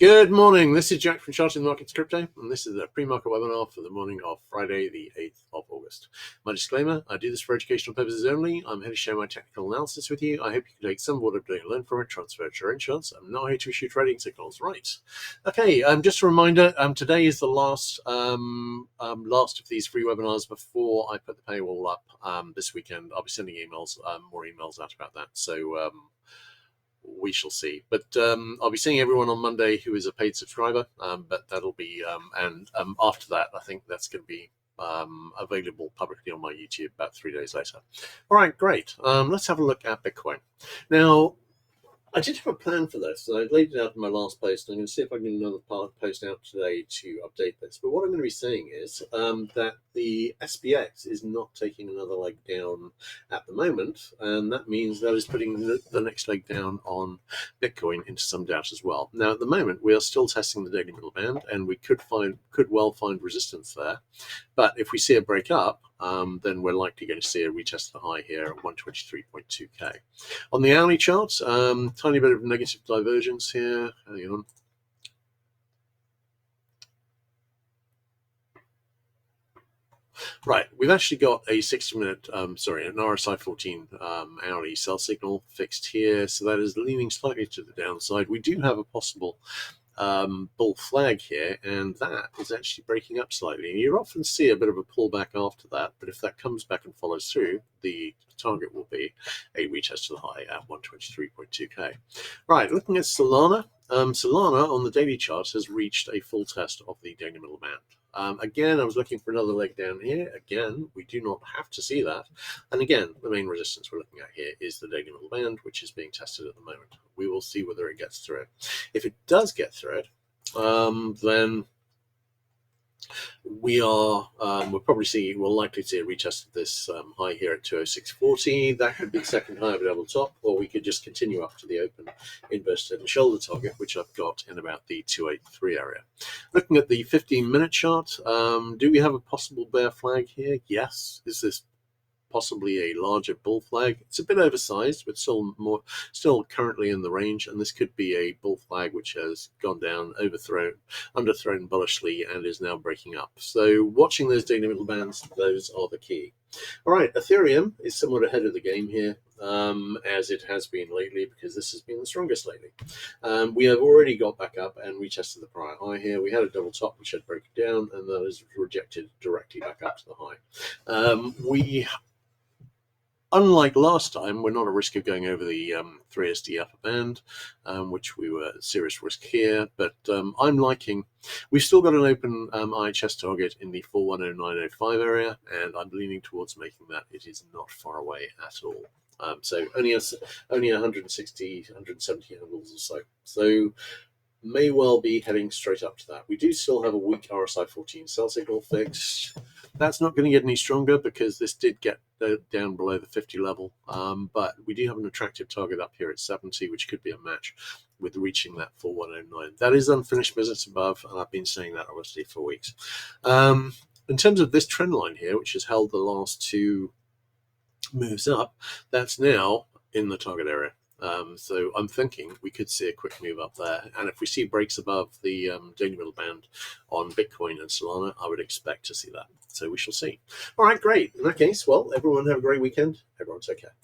Good morning. This is Jack from Charting the Markets Crypto, and this is a pre-market webinar for the morning of Friday, the 8th of August. My disclaimer, I do this for educational purposes only. I'm here to share my technical analysis with you. I hope you can take some of what I'm doing and learn from it, transfer it to your own charts. I'm not here to issue trading signals, right? Okay, just a reminder, today is the last of these free webinars before I put the paywall up this weekend. I'll be sending emails, more emails out about that. So we shall see. But I'll be seeing everyone on Monday who is a paid subscriber. But that'll be, after that, I think that's going to be available publicly on my YouTube about 3 days later. All right, great. Let's have a look at Bitcoin. Now, I did have a plan for this, and I laid it out in my last post, and I'm going to see if I can get another post out today to update this. But what I'm going to be saying is that the SPX is not taking another leg down at the moment, and that means that is putting the next leg down on Bitcoin into some doubt as well. Now, at the moment, we are still testing the daily middle band, and we could well find resistance there. But if we see a break up, then we're likely going to see a retest of the high here at 123.2k. On the hourly chart, tiny bit of negative divergence here. Hang on. Right, we've actually got a 60-minute, an RSI 14 hourly sell signal fixed here, so that is leaning slightly to the downside. We do have a possible bull flag here, and that is actually breaking up slightly. And you often see a bit of a pullback after that, but if that comes back and follows through, the target will be a retest to the high at 123.2k. Right, looking at Solana. Solana on the daily chart has reached a full test of the daily middle band. Again, I was looking for another leg down here. Again, we do not have to see that. And again, the main resistance we're looking at here is the daily middle band, which is being tested at the moment. We will see whether it gets through it. If it does get through it, then we'll likely see a retest of this high here at 206.40. That could be the second high of a double top, or we could just continue up to the open inverse head and shoulder target, which I've got in about the 283 area. Looking at the 15-minute chart, do we have a possible bear flag here? Yes. Is this possibly a larger bull flag? It's a bit oversized, but still currently in the range, and this could be a bull flag which has gone down, underthrown bullishly, and is now breaking up. So watching those daily middle bands, those are the key. All right, Ethereum is somewhat ahead of the game here, as it has been lately, because this has been the strongest lately. We have already got back up and retested the prior high here. We had a double top which had broken down, and that is rejected directly back up to the high. Unlike last time, we're not at risk of going over the 3SD upper band, which we were at serious risk here. But we've still got an open IHS target in the 410905 area, and I'm leaning towards making that. It is not far away at all. So only 160, 170 handles or so. So may well be heading straight up to that. We do still have a weak RSI 14 sell signal fixed. That's not going to get any stronger because this did get down below the 50 level, but we do have an attractive target up here at 70, which could be a match with reaching that 4109. That is unfinished business above, and I've been saying that obviously for weeks. In terms of this trend line here, which has held the last two moves up, that's now in the target area. So I'm thinking we could see a quick move up there. And if we see breaks above the daily middle band on Bitcoin and Solana, I would expect to see that. So we shall see. All right, great. In that case, well, everyone have a great weekend. Everyone take care.